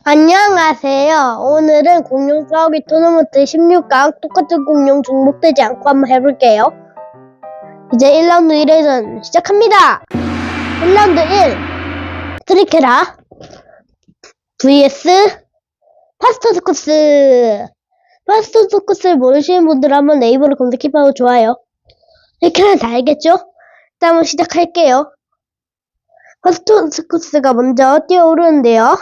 안녕하세요. 오늘은 공룡 싸우기 토너먼트 16강 똑같은 공룡 중복되지 않고 한번 해볼게요. 이제 1라운드 1회전 시작합니다. 1라운드 1 트리케라 vs 파스토스쿠스. 파스토스쿠스를 모르시는 분들은 한번 네이버로 검색해봐도 좋아요. 트리케라는 다 알겠죠? 일단 한번 시작할게요. 파스토스쿠스가 먼저 뛰어오르는데요.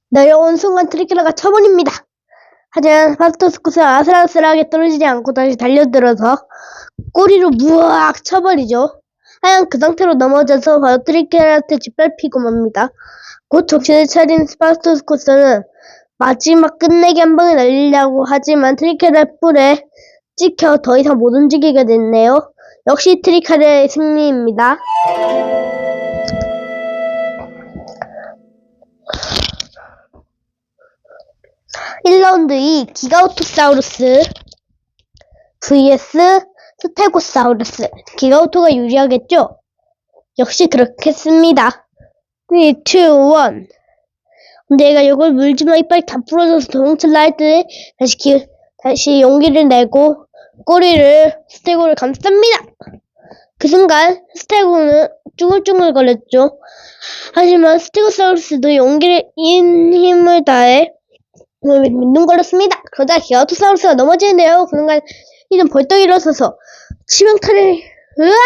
내려온 순간 트리케라가 쳐버립니다. 하지만 파스토스쿠스는 아슬아슬하게 떨어지지 않고 다시 달려들어서 꼬리로 무악 쳐버리죠. 하여간 그 상태로 넘어져서 바로 트리케라한테 짓밟히고 맙니다. 곧 정신을 차린 파스토스쿠스는 마지막 끝내기 한 방에 날리려고 하지만 트리케라 뿔에 찍혀 더 이상 못 움직이게 됐네요. 역시 트리케라의 승리입니다. 1라운드 2 기가오토사우루스 vs 스테고사우루스. 기가오토가 유리하겠죠? 역시 그렇겠습니다. 3, 2, 1 내가 이걸 물지마 이빨이 다 부러져서 도망칠라 할 때 다시 용기를 내고 꼬리를 스테고를 감쌉니다. 그 순간 스테고는 쭈글쭈글 거렸죠. 하지만 스테고사우루스도 용기를 힘을 다해 민둥거렸습니다. 그러다 기가오토사우루스가 넘어지는데요. 그 순간 이는 벌떡 일어서서 치명타를 으악!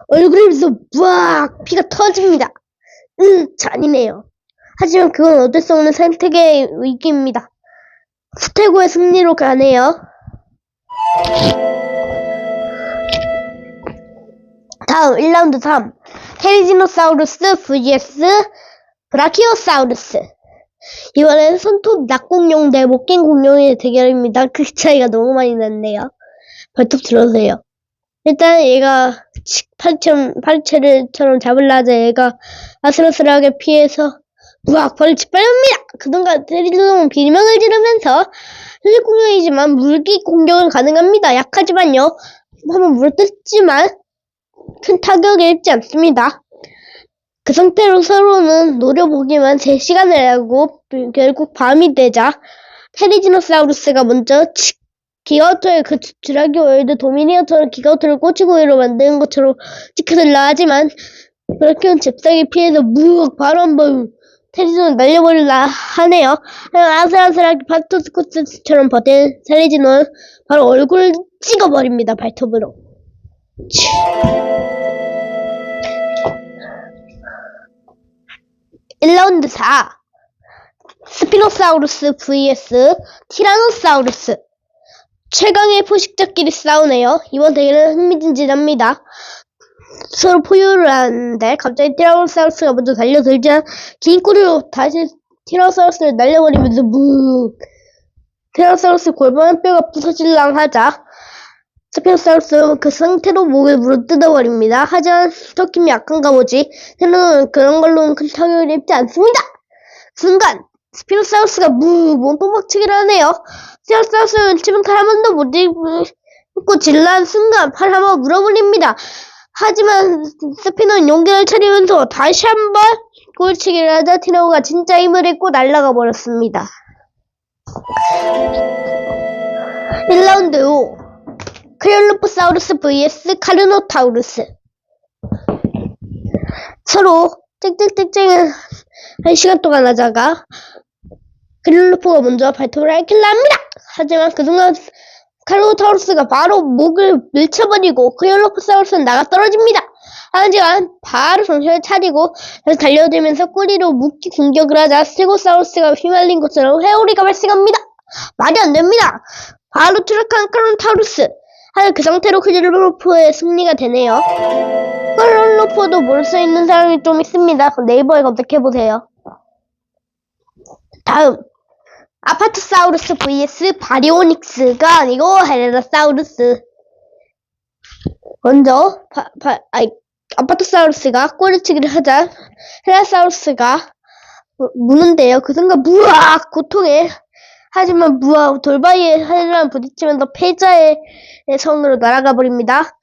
얼굴에서 으악! 피가 터집니다. 잔인해요. 하지만 그건 어쩔 수 없는 선택의 위기입니다. 스테고의 승리로 가네요. 다음 1라운드 3 테리지노사우루스 vs 브라키오사우루스. 이번엔 손톱 낙공룡 대 목긴 공룡의 대결입니다. 그 차이가 너무 많이 났네요. 발톱 들어주세요. 일단 얘가 파리채처럼 잡으려 하자 얘가 아슬아슬하게 피해서 우악 벌을 짓밟습니다. 그동안 테리지노는 비명을 지르면서 현실 공룡이지만 물기 공격은 가능합니다. 약하지만요. 한번 물어뜯지만 큰 타격을 입지 않습니다. 그 상태로 서로는 노려보기만 제 시간을 내고 결국 밤이 되자 테리지노사우루스가 먼저 기가오토의 그 드라기 월드 도미니어처럼 기가오토를 꼬치구이로 만드는 것처럼 찍혀들라 하지만 브라키오는 잽싸게 피해서 무악 바로 한번 테리지노를 날려버리려 하네요. 아슬아슬하게 파스토스쿠스처럼 버틴 테리지노는 바로 얼굴을 찍어버립니다. 발톱으로. 1라운드 4 스피노사우루스 vs 티라노사우루스. 최강의 포식자끼리 싸우네요. 이번 대결은 흥미진진합니다. 서로 포유를 하는데 갑자기 티라노사우루스가 먼저 달려들자 긴 꼬리로 다시 티라노사우루스를 날려버리면서 티라노사우루스 골반 뼈가 부서질랑 하자 스피노사우루스는 그 상태로 목을 물어뜯어버립니다. 하지만 스토킴이 약한가 보지 테라노는 그런 걸로는 큰 타격을 입지 않습니다. 순간 스피노사우루스가 몸통박치기를 하네요. 스피노사우루스는 치명타를 한 번도 못 입고 질러한 순간 팔 한번 물어버립니다. 하지만 스피노는 용기를 차리면서 다시 한번 꼴치기를 하자 티라노가 진짜 힘을 입고 날아가 버렸습니다. 1라운드 5 크리올로포사우루스 vs 카르노타우루스. 서로 쨍쨍쨍쨍 한 시간 동안 하다가 크리올로포가 먼저 발톱을 핥길라 합니다. 하지만 그 순간 카르노타우루스가 바로 목을 밀쳐버리고 크리올로포사우루스는 나가 떨어집니다. 하지만 바로 정신을 차리고 다시 달려들면서 꼬리로 묶기 공격을 하자 스테고사우루스가 휘말린 것처럼 회오리가 발생합니다. 말이 안 됩니다. 바로 추락한 카르노타우루스. 하여 그 상태로 크리올로포의 승리가 되네요. 크리올로포도 모를 수 있는 사람이 좀 있습니다. 네이버에 검색해보세요. 다음 아파토사우루스 vs 바리오닉스가 아니고 헤라사우루스. 먼저 아파토사우루스가 꼬리치기를 하자 헤라사우루스가 무는데요. 그 순간 무악 고통에 하지만 돌바위에 하늘랑 부딪히면서 패자의 성으로 날아가 버립니다.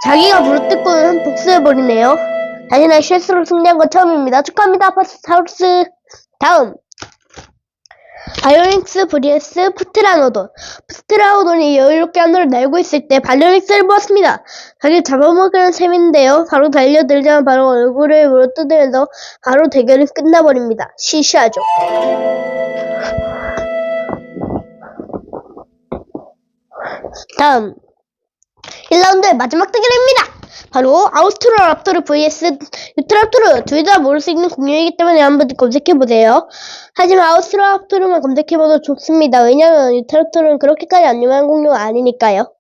자기가 물어뜯고는 복수해버리네요. 자신의 실수로 승리한 건 처음입니다. 축하합니다, 아파토사우루스. 다음. 바이오닉스 vs 프테라노돈. 프테라노돈이 여유롭게 하늘을 날고 있을 때 바이오닉스를 보았습니다. 자기를 잡아먹으려는 셈인데요. 바로 달려들자면 바로 얼굴을 물어뜯으면서 바로 대결이 끝나버립니다. 시시하죠. 다음 1라운드의 마지막 대결입니다. 바로 아우스트로랍토르 vs 유트랍토르. 둘 다 모를 수 있는 공룡이기 때문에 한번 검색해보세요. 하지만 아우스트로랍토르만 검색해봐도 좋습니다. 왜냐면 유트랍토르는 그렇게까지 안 유명한 공룡은 아니니까요.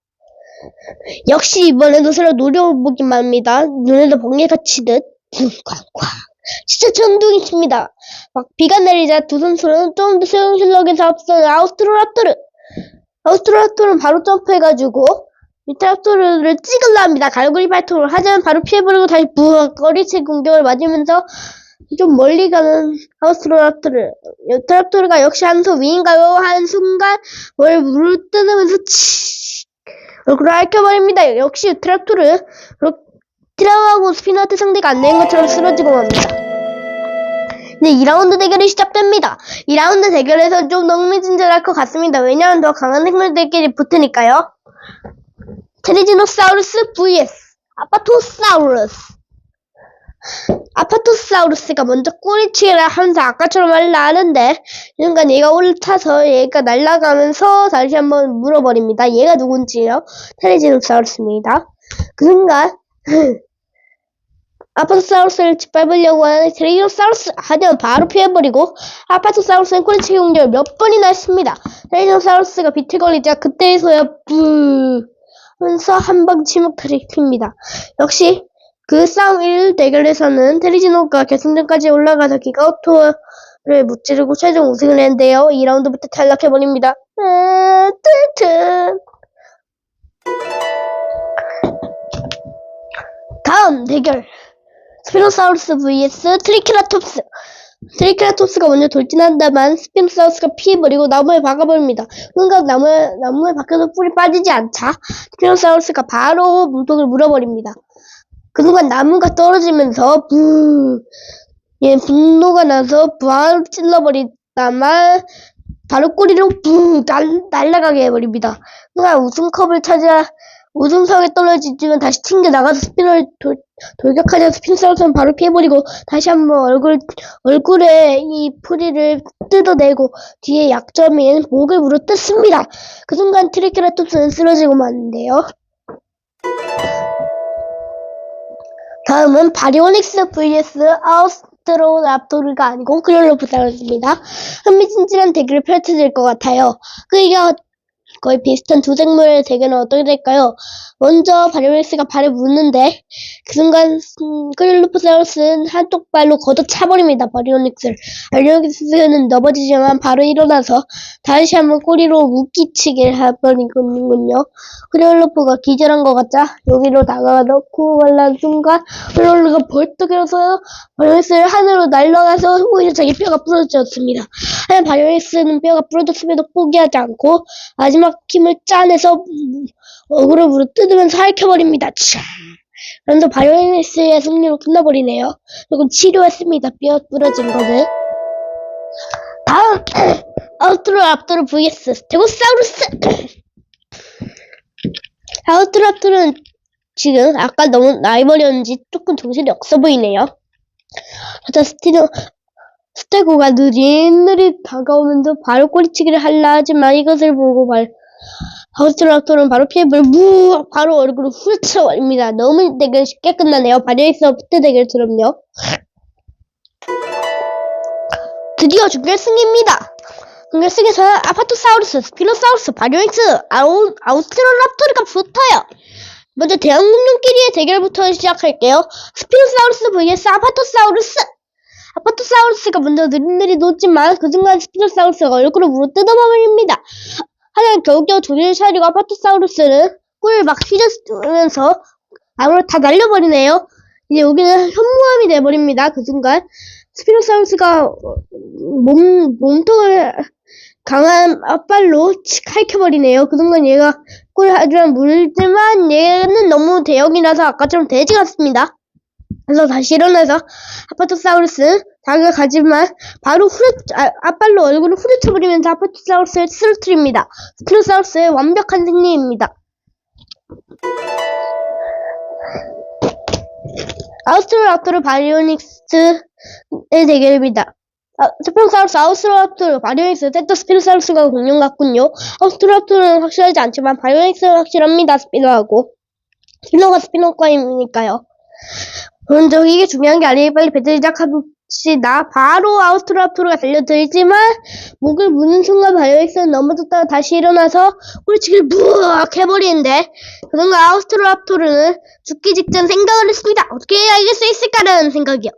역시 이번에도 새로 노려보기만 합니다. 눈에도 번개가 치듯 쾅쾅. 진짜 천둥이십니다. 막 비가 내리자 두 선수는 좀 더 수영 실력에서 앞선 아우스트로랍토르는 바로 점프해가지고 유트랍토르를 찍으려 합니다. 갈고리 발톱으로. 하지만 바로 피해버리고 다시 부엌 거리치 공격을 맞으면서 좀 멀리 가는 아우스트로랍토르. 유트랍토르가 역시 한 수 위인가요? 한 순간 뭘 물뜯으면서 얼굴을 핥혀버립니다. 역시 유트랍토르. 티라노하고 스피너한테 상대가 안 된 것처럼 쓰러지고 맙니다. 네, 2라운드 대결이 시작됩니다. 2라운드 대결에서 좀 흥미진진할 것 같습니다. 왜냐하면 더 강한 생물들끼리 붙으니까요. 테리지노사우루스 vs 아파토사우루스. 아파토사우루스가 먼저 꼬리치기를 하면서 아까처럼 말을 하는데 이 순간 얘가 올라타서 얘가 날아가면서 다시 한번 물어버립니다. 얘가 누군지요? 테리지노사우루스입니다. 그 순간 아파토사우루스를 짓밟으려고 하는 테리지노사우루스. 하지만 바로 피해버리고 아파토사우루스는 꼬리치기 공격을 몇 번이나 했습니다. 테리지노사우루스가 비틀거리자 그때에서야 뿌 하면서 한방 침묵타를 입힙니다. 역시 그 싸움 1 대결에서는 테리지노가 결승전까지 올라가서 기가오토를 무찌르고 최종 우승을 했는데요. 2라운드부터 탈락해버립니다. 다음 대결 스피노사우루스 vs 트리케라톱스. 트리케라톱스가 먼저 돌진한다만 스피노사우루스가 피해버리고 나무에 박아버립니다. 순간 나무에 박혀서 뿔이 빠지지 않자 스피노사우루스가 바로 물독을 물어버립니다. 그 순간 나무가 떨어지면서 얘 분노가 나서 부하를 찔러버리다만 바로 꼬리로 날아가게 해버립니다. 순간 우승컵을 찾아 우승석에 떨어지지만 다시 튕겨나가서 스피너를 돌격하자 스피노사우루스는 바로 피해버리고 다시 한번 얼굴에 이 뿌리를 뜯어내고 뒤에 약점인 목을 물어뜯습니다. 그 순간 트리케라톱스는 쓰러지고 마는데요. 다음은 바리오닉스 vs 아우스트로랍토르가 아니고 그릴로포사우루스입니다. 흥미진진한 대결을 펼쳐질 것 같아요. 그러니까 거의 비슷한 두 생물의 대결은 어떻게 될까요? 먼저 바리오닉스가 발을 묻는데 그 순간 크릴로포사우루스는 한쪽 발로 걷어차버립니다. 바리오닉스는 넘어지지만 바로 일어나서 다시 한번 꼬리로 묶이치기를 해버리는군요. 크릴로포가 기절한 것 같자 여기로 다가놓고 말란 순간 크릴로포가 벌떡 일어서 바리오닉스를 하늘로 날아가서 오히려 자기 뼈가 부러졌습니다. 하지만 바리오닉스는 뼈가 부러졌음에도 포기하지 않고 마지막 힘을 짜내서 어그로 물어뜯으면서 핥혀버립니다. 그래서 바이오닉스의 승리로 끝나버리네요. 그리고 치료했습니다. 뼈 부러진 거는. 다음 아우스트로랍토르 vs 스테고사우루스. 아우스트로랍토르는 지금 아까 너무 나이 버렸는지 조금 정신이 없어 보이네요. 하여튼 스테고가 느릿느릿 다가오면서 바로 꼬리치기를 하려 하지만 이것을 보고 아우스트로랍토르는 바로 피해버리고 바로 얼굴을 후려쳐버립니다. 너무 대결 쉽게 끝나네요. 바리오닉스와 푸테 대결처럼요. 드디어 준결승입니다. 준결승에서는 아파토사우루스, 스피노사우루스, 바리오닉스, 아우스트로랍토르가 붙어요. 먼저 대형공룡끼리의 대결부터 시작할게요. 스피노사우루스 vs 아파토사우루스. 아파토사우루스가 먼저 느릿느릿 놓지만 그 순간 스피노사우루스가 얼굴을 물어뜯어버립니다. 하지만 겨우겨우 정신을 차리고 아파토사우루스는 꿀을 막 휘저으면서 아무를 다 날려버리네요. 이제 여기는 현무암이 돼버립니다. 그 순간 스피노사우루스가 몸통을 강한 앞발로 핥혀버리네요. 그 순간 얘가 꿀을 하지만 물지만 얘는 너무 대역이라서 아까처럼 돼지 같습니다. 그래서 다시 일어나서 아파토사우루스 다가가지만 바로 앞발로 얼굴을 후려쳐버리면서 아파토사우루스를 쓰러뜨립니다. 스피노사우루스의 완벽한 승리입니다. 아우스트로랍토르 바리오닉스의 대결입니다. 스피노사우루스, 아우스트로랍토르, 바리오닉스, 테토스피노사우루스가 공룡 같군요. 아우스트로랍토르는 확실하지 않지만 바리오닉스는 확실합니다. 스피노하고. 스피노가 스피노과이니까요. 먼저 이게 중요한 게 아니에요. 빨리 배틀 시작합시다. 바로 아우스트로랍토르가 달려들지만 목을 무는 순간 바이오닉스는 넘어졌다가 다시 일어나서 꼬리치기를 부악 해버리는데 그런가 아우스트로랍토르는 죽기 직전 생각을 했습니다. 어떻게 해야 이길 수 있을까라는 생각이요.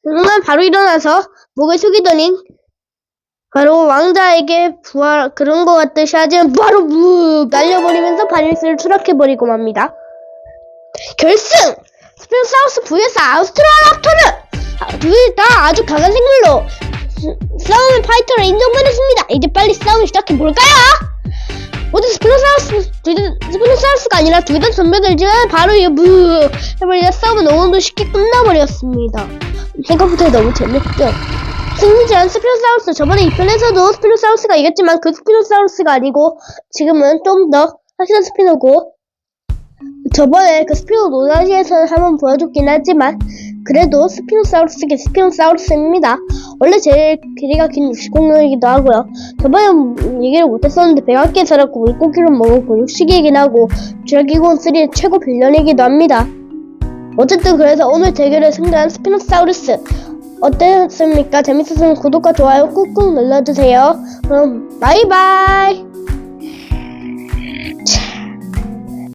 그런가 바로 일어나서 목을 숙이더니 바로 왕자에게 그런 것 같듯이 하지만 바로 묵 날려버리면서 바이오닉스를 추락해버리고 맙니다. 결승! 스피노사우루스 vs 아우스트로랍토르! 둘 다 아주 강한 생물로 싸움의 파이터를 인정받았습니다. 이제 빨리 싸움을 시작해볼까요? 모두 스피노사우루스가 아니라 둘 다 덤벼들지만 바로 이거 묵 해버리자 싸움은 너무도 쉽게 끝나버렸습니다. 생각보다 너무 재밌죠? 승리자는 스피노사우루스. 저번에 2편에서도 스피노사우루스가 이겼지만 그 스피노사우루스가 아니고 지금은 좀 더 확실한 스피노고 저번에 그 스피노 노다지에서는 한번 보여줬긴 하지만 그래도 스피노사우루스긴 스피노사우루스입니다. 원래 제일 길이가 긴 육식공룡이기도 하고요. 저번에 얘기를 못했었는데 100개 살았고 물고기를 먹었고 육식이긴 하고 드래기곤 3의 최고 빌런이기도 합니다. 어쨌든 그래서 오늘 대결에 승자한 스피노사우루스 어땠습니까? 재밌었으면 구독과 좋아요 꾹꾹 눌러주세요. 그럼 바이바이.